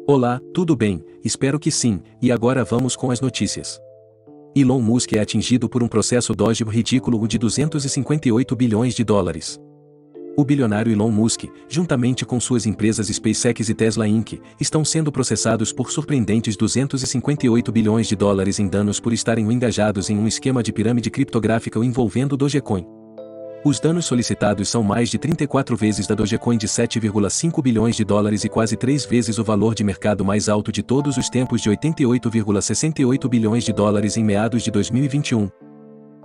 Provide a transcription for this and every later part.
Olá, tudo bem? Espero que sim, e agora vamos com as notícias. Elon Musk é atingido por um processo Doge ridículo de 258 bilhões de dólares. O bilionário Elon Musk, juntamente com suas empresas SpaceX e Tesla Inc., estão sendo processados por surpreendentes 258 bilhões de dólares em danos por estarem engajados em um esquema de pirâmide criptográfica envolvendo Dogecoin. Os danos solicitados são mais de 34 vezes da Dogecoin de 7,5 bilhões de dólares e quase 3 vezes o valor de mercado mais alto de todos os tempos de 88,68 bilhões de dólares em meados de 2021.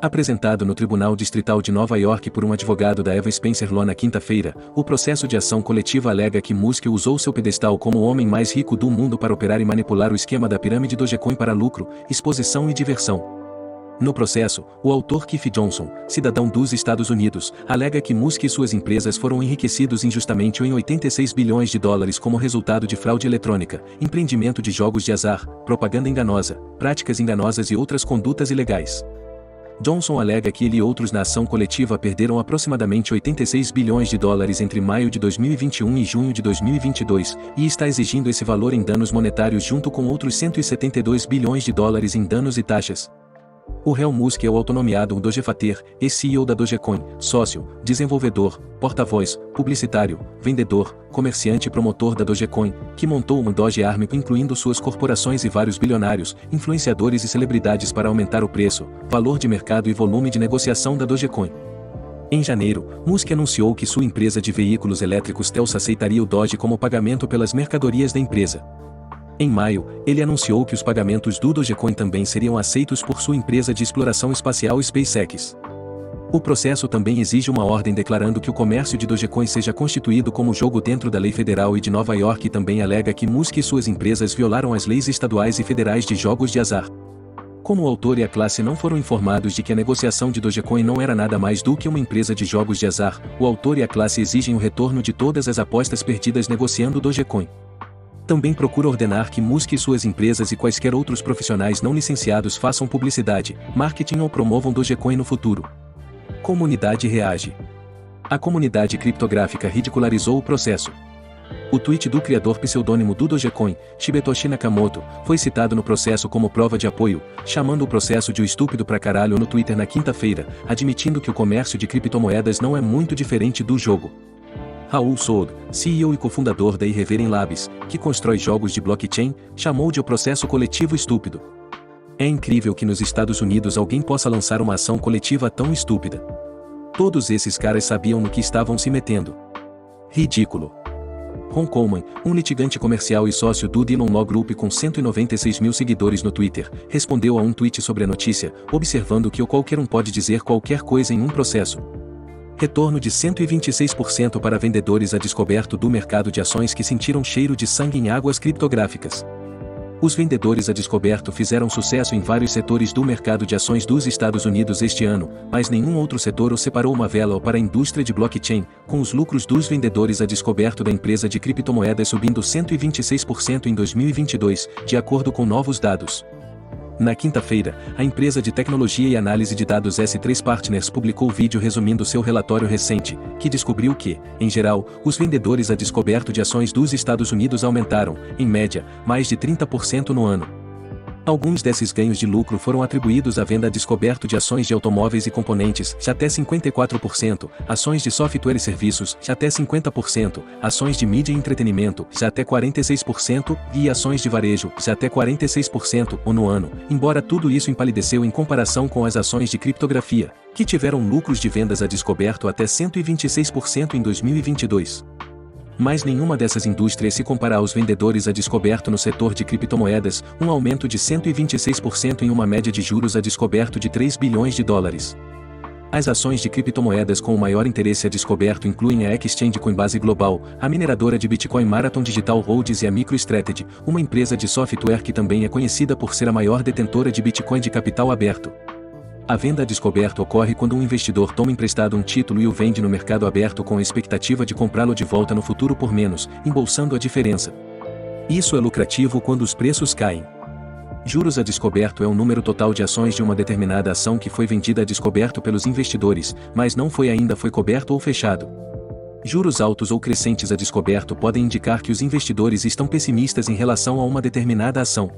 Apresentado no Tribunal Distrital de Nova York por um advogado da Eva Spencer Law na quinta-feira, o processo de ação coletiva alega que Musk usou seu pedestal como o homem mais rico do mundo para operar e manipular o esquema da pirâmide Dogecoin para lucro, exposição e diversão. No processo, o autor Keith Johnson, cidadão dos Estados Unidos, alega que Musk e suas empresas foram enriquecidos injustamente em 86 bilhões de dólares como resultado de fraude eletrônica, empreendimento de jogos de azar, propaganda enganosa, práticas enganosas e outras condutas ilegais. Johnson alega que ele e outros na ação coletiva perderam aproximadamente 86 bilhões de dólares entre maio de 2021 e junho de 2022, e está exigindo esse valor em danos monetários junto com outros 172 bilhões de dólares em danos e taxas. O réu Musk é o autonomeado Dogefater, ex-CEO da Dogecoin, sócio, desenvolvedor, porta-voz, publicitário, vendedor, comerciante e promotor da Dogecoin, que montou um Doge Army incluindo suas corporações e vários bilionários, influenciadores e celebridades para aumentar o preço, valor de mercado e volume de negociação da Dogecoin. Em janeiro, Musk anunciou que sua empresa de veículos elétricos Tesla aceitaria o Doge como pagamento pelas mercadorias da empresa. Em maio, ele anunciou que os pagamentos do Dogecoin também seriam aceitos por sua empresa de exploração espacial SpaceX. O processo também exige uma ordem declarando que o comércio de Dogecoin seja constituído como jogo dentro da lei federal e de Nova York e também alega que Musk e suas empresas violaram as leis estaduais e federais de jogos de azar. Como o autor e a classe não foram informados de que a negociação de Dogecoin não era nada mais do que uma empresa de jogos de azar, o autor e a classe exigem o retorno de todas as apostas perdidas negociando Dogecoin. Também procura ordenar que Musk e suas empresas e quaisquer outros profissionais não licenciados façam publicidade, marketing ou promovam Dogecoin no futuro. Comunidade reage. A comunidade criptográfica ridicularizou o processo. O tweet do criador pseudônimo do Dogecoin, Shibetoshi Nakamoto, foi citado no processo como prova de apoio, chamando o processo de "o estúpido pra caralho" no Twitter na quinta-feira, admitindo que o comércio de criptomoedas não é muito diferente do jogo. Raul Sood, CEO e cofundador da Irreverent Labs, que constrói jogos de blockchain, chamou de o processo coletivo estúpido. É incrível que nos Estados Unidos alguém possa lançar uma ação coletiva tão estúpida. Todos esses caras sabiam no que estavam se metendo. Ridículo. Ron Coleman, um litigante comercial e sócio do Dillon Law Group com 196 mil seguidores no Twitter, respondeu a um tweet sobre a notícia, observando que qualquer um pode dizer qualquer coisa em um processo. Retorno de 126% para vendedores a descoberto do mercado de ações que sentiram cheiro de sangue em águas criptográficas. Os vendedores a descoberto fizeram sucesso em vários setores do mercado de ações dos Estados Unidos este ano, mas nenhum outro setor o separou uma vela para a indústria de blockchain, com os lucros dos vendedores a descoberto da empresa de criptomoedas subindo 126% em 2022, de acordo com novos dados. Na quinta-feira, a empresa de tecnologia e análise de dados S3 Partners publicou vídeo resumindo seu relatório recente, que descobriu que, em geral, os vendedores a descoberto de ações dos Estados Unidos aumentaram, em média, mais de 30% no ano. Alguns desses ganhos de lucro foram atribuídos à venda a descoberto de ações de automóveis e componentes, até 54%, ações de software e serviços, até 50%, ações de mídia e entretenimento, até 46%, e ações de varejo, até 46%, no ano, embora tudo isso empalideceu em comparação com as ações de criptografia, que tiveram lucros de vendas a descoberto até 126% em 2022. Mas nenhuma dessas indústrias se compara aos vendedores a descoberto no setor de criptomoedas, um aumento de 126% em uma média de juros a descoberto de 3 bilhões de dólares. As ações de criptomoedas com o maior interesse a descoberto incluem a exchange Coinbase Global, a mineradora de Bitcoin Marathon Digital Holdings e a MicroStrategy, uma empresa de software que também é conhecida por ser a maior detentora de Bitcoin de capital aberto. A venda a descoberto ocorre quando um investidor toma emprestado um título e o vende no mercado aberto com a expectativa de comprá-lo de volta no futuro por menos, embolsando a diferença. Isso é lucrativo quando os preços caem. Juros a descoberto é o número total de ações de uma determinada ação que foi vendida a descoberto pelos investidores, mas não foi ainda foi coberto ou fechado. Juros altos ou crescentes a descoberto podem indicar que os investidores estão pessimistas em relação a uma determinada ação.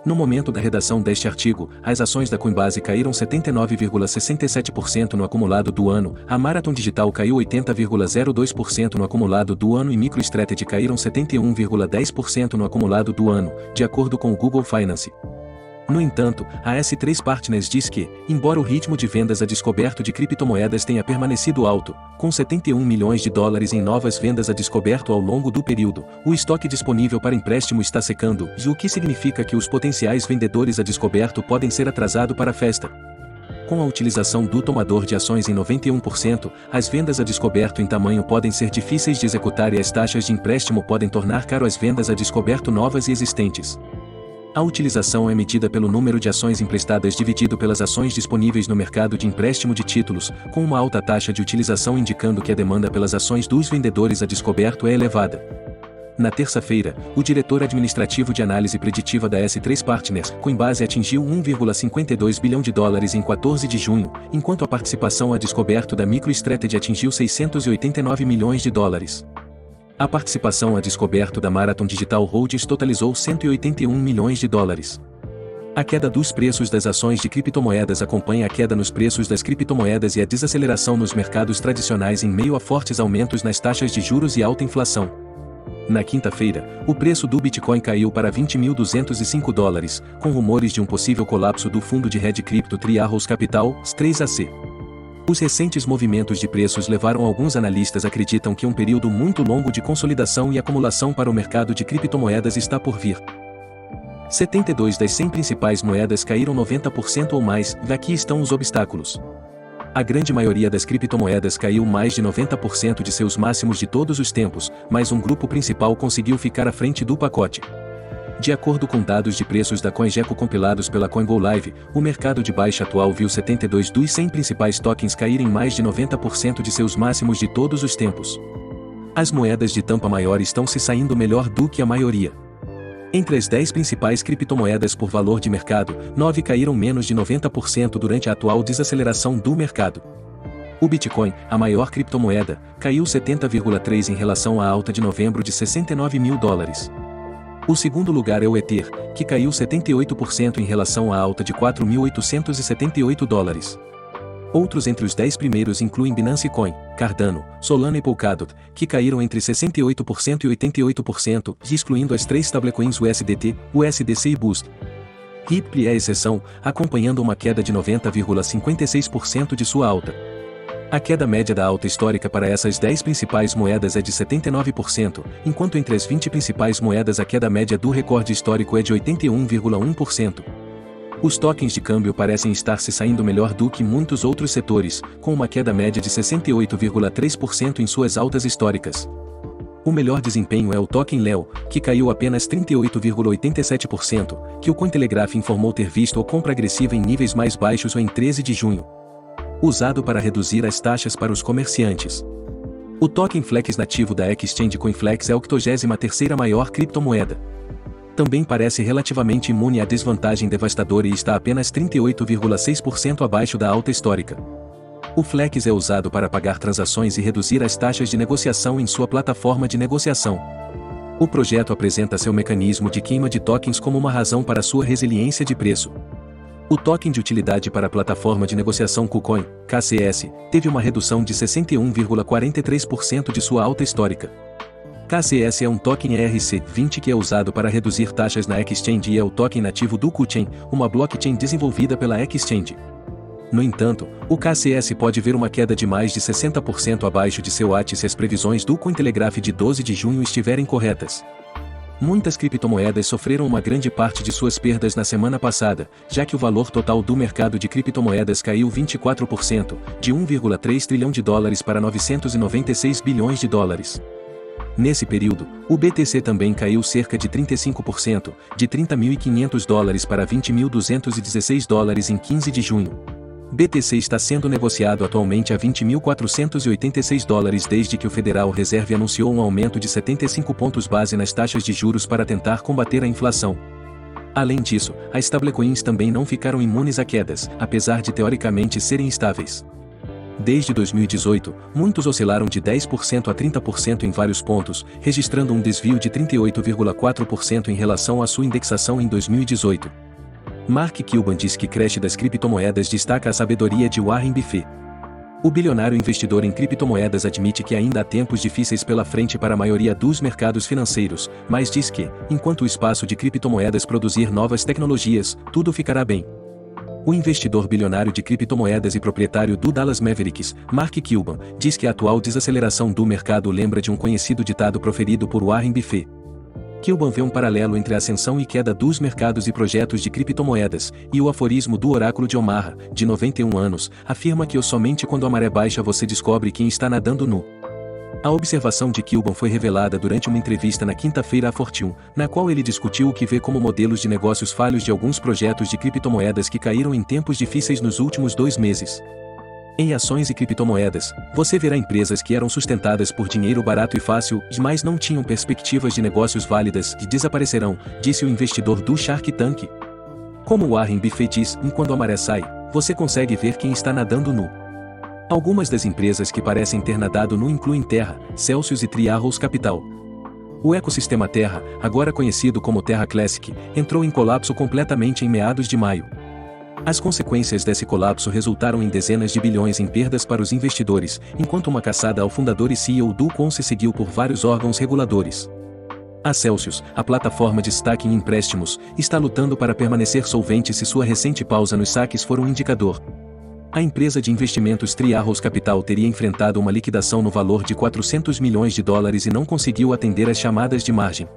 No momento da redação deste artigo, as ações da Coinbase caíram 79,67% no acumulado do ano, a Marathon Digital caiu 80,02% no acumulado do ano e MicroStrategy caíram 71,10% no acumulado do ano, de acordo com o Google Finance. No entanto, a S3 Partners diz que, embora o ritmo de vendas a descoberto de criptomoedas tenha permanecido alto, com 71 milhões de dólares em novas vendas a descoberto ao longo do período, o estoque disponível para empréstimo está secando, o que significa que os potenciais vendedores a descoberto podem ser atrasados para a festa. Com a utilização do tomador de ações em 91%, as vendas a descoberto em tamanho podem ser difíceis de executar e as taxas de empréstimo podem tornar caro as vendas a descoberto novas e existentes. A utilização é medida pelo número de ações emprestadas dividido pelas ações disponíveis no mercado de empréstimo de títulos, com uma alta taxa de utilização indicando que a demanda pelas ações dos vendedores a descoberto é elevada. Na terça-feira, o diretor administrativo de análise preditiva da S3 Partners, Coinbase, atingiu 1,52 bilhão de dólares em 14 de junho, enquanto a participação a descoberto da MicroStrategy atingiu 689 milhões de dólares. A participação a descoberto da Marathon Digital Holdings totalizou 181 milhões de dólares. A queda dos preços das ações de criptomoedas acompanha a queda nos preços das criptomoedas e a desaceleração nos mercados tradicionais em meio a fortes aumentos nas taxas de juros e alta inflação. Na quinta-feira, o preço do Bitcoin caiu para 20.205 dólares, com rumores de um possível colapso do fundo de hedge cripto Three Arrows Capital, 3AC. Os recentes movimentos de preços levaram alguns analistas acreditam que um período muito longo de consolidação e acumulação para o mercado de criptomoedas está por vir. 72 das 100 principais moedas caíram 90% ou mais, daqui estão os obstáculos. A grande maioria das criptomoedas caiu mais de 90% de seus máximos de todos os tempos, mas um grupo principal conseguiu ficar à frente do pacote. De acordo com dados de preços da CoinGecko compilados pela CoinGoLive, o mercado de baixa atual viu 72 dos 100 principais tokens caírem mais de 90% de seus máximos de todos os tempos. As moedas de tampa maior estão se saindo melhor do que a maioria. Entre as 10 principais criptomoedas por valor de mercado, 9 caíram menos de 90% durante a atual desaceleração do mercado. O Bitcoin, a maior criptomoeda, caiu 70,3% em relação à alta de novembro de 69 mil dólares. O segundo lugar é o Ether, que caiu 78% em relação à alta de 4.878 dólares. Outros entre os 10 primeiros incluem Binance Coin, Cardano, Solana e Polkadot, que caíram entre 68% e 88%, excluindo as 3 stablecoins USDT, USDC e Boost. Ripple é a exceção, acompanhando uma queda de 90,56% de sua alta. A queda média da alta histórica para essas 10 principais moedas é de 79%, enquanto entre as 20 principais moedas a queda média do recorde histórico é de 81,1%. Os tokens de câmbio parecem estar se saindo melhor do que muitos outros setores, com uma queda média de 68,3% em suas altas históricas. O melhor desempenho é o token Leo, que caiu apenas 38,87%, que o Cointelegraph informou ter visto a compra agressiva em níveis mais baixos em 13 de junho. Usado para reduzir as taxas para os comerciantes. O token Flex nativo da exchange CoinFlex é a 83ª maior criptomoeda. Também parece relativamente imune à desvantagem devastadora e está apenas 38,6% abaixo da alta histórica. O Flex é usado para pagar transações e reduzir as taxas de negociação em sua plataforma de negociação. O projeto apresenta seu mecanismo de queima de tokens como uma razão para sua resiliência de preço. O token de utilidade para a plataforma de negociação KuCoin, KCS, teve uma redução de 61,43% de sua alta histórica. KCS é um token ERC20 que é usado para reduzir taxas na exchange e é o token nativo do KuChain, uma blockchain desenvolvida pela exchange. No entanto, o KCS pode ver uma queda de mais de 60% abaixo de seu ATH se as previsões do Cointelegraph de 12 de junho estiverem corretas. Muitas criptomoedas sofreram uma grande parte de suas perdas na semana passada, já que o valor total do mercado de criptomoedas caiu 24%, de 1,3 trilhão de dólares para 996 bilhões de dólares. Nesse período, o BTC também caiu cerca de 35%, de 30.500 dólares para 20.216 dólares em 15 de junho. BTC está sendo negociado atualmente a 20.486 dólares desde que o Federal Reserve anunciou um aumento de 75 pontos base nas taxas de juros para tentar combater a inflação. Além disso, as stablecoins também não ficaram imunes a quedas, apesar de teoricamente serem estáveis. Desde 2018, muitos oscilaram de 10% a 30% em vários pontos, registrando um desvio de 38,4% em relação à sua indexação em 2018. Mark Cuban diz que crash das criptomoedas destaca a sabedoria de Warren Buffett. O bilionário investidor em criptomoedas admite que ainda há tempos difíceis pela frente para a maioria dos mercados financeiros, mas diz que, enquanto o espaço de criptomoedas produzir novas tecnologias, tudo ficará bem. O investidor bilionário de criptomoedas e proprietário do Dallas Mavericks, Mark Cuban, diz que a atual desaceleração do mercado lembra de um conhecido ditado proferido por Warren Buffett. Cuban vê um paralelo entre a ascensão e queda dos mercados e projetos de criptomoedas, e o aforismo do oráculo de Omaha, de 91 anos, afirma que somente quando a maré baixa você descobre quem está nadando nu. A observação de Cuban foi revelada durante uma entrevista na quinta-feira à Fortune, na qual ele discutiu o que vê como modelos de negócios falhos de alguns projetos de criptomoedas que caíram em tempos difíceis nos últimos 2 meses. Em ações e criptomoedas, você verá empresas que eram sustentadas por dinheiro barato e fácil, mas não tinham perspectivas de negócios válidas e desaparecerão, disse o investidor do Shark Tank. Como Warren Buffett diz, quando a maré sai, você consegue ver quem está nadando nu. Algumas das empresas que parecem ter nadado nu incluem Terra, Celsius e Three Arrows Capital. O ecossistema Terra, agora conhecido como Terra Classic, entrou em colapso completamente em meados de maio. As consequências desse colapso resultaram em dezenas de bilhões em perdas para os investidores, enquanto uma caçada ao fundador e CEO do Con se seguiu por vários órgãos reguladores. A Celsius, a plataforma de destaque em empréstimos, está lutando para permanecer solvente se sua recente pausa nos saques for um indicador. A empresa de investimentos Three Arrows Capital teria enfrentado uma liquidação no valor de 400 milhões de dólares e não conseguiu atender às chamadas de margem.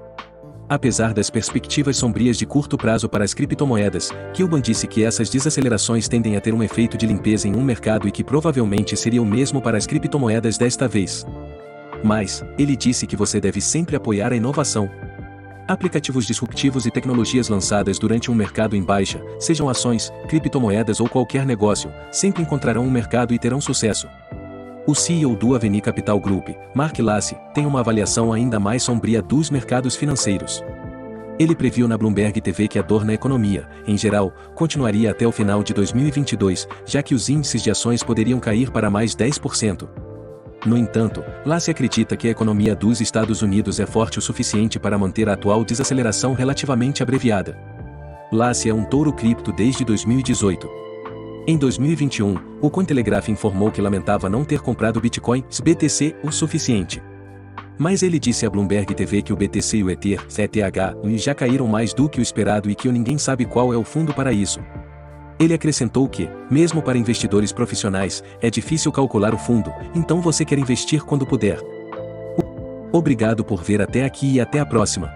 Apesar das perspectivas sombrias de curto prazo para as criptomoedas, Cuban disse que essas desacelerações tendem a ter um efeito de limpeza em um mercado e que provavelmente seria o mesmo para as criptomoedas desta vez. Mas, ele disse que você deve sempre apoiar a inovação. Aplicativos disruptivos e tecnologias lançadas durante um mercado em baixa, sejam ações, criptomoedas ou qualquer negócio, sempre encontrarão um mercado e terão sucesso. O CEO do Avenue Capital Group, Mark Lassie, tem uma avaliação ainda mais sombria dos mercados financeiros. Ele previu na Bloomberg TV que a dor na economia, em geral, continuaria até o final de 2022, já que os índices de ações poderiam cair para mais 10%. No entanto, Lassie acredita que a economia dos Estados Unidos é forte o suficiente para manter a atual desaceleração relativamente abreviada. Lassie é um touro cripto desde 2018. Em 2021, o Cointelegraph informou que lamentava não ter comprado Bitcoin, BTC, o suficiente. Mas ele disse à Bloomberg TV que o BTC e o Ether, ETH, já caíram mais do que o esperado e que ninguém sabe qual é o fundo para isso. Ele acrescentou que, mesmo para investidores profissionais, é difícil calcular o fundo, então você quer investir quando puder. Obrigado por ver até aqui e até a próxima.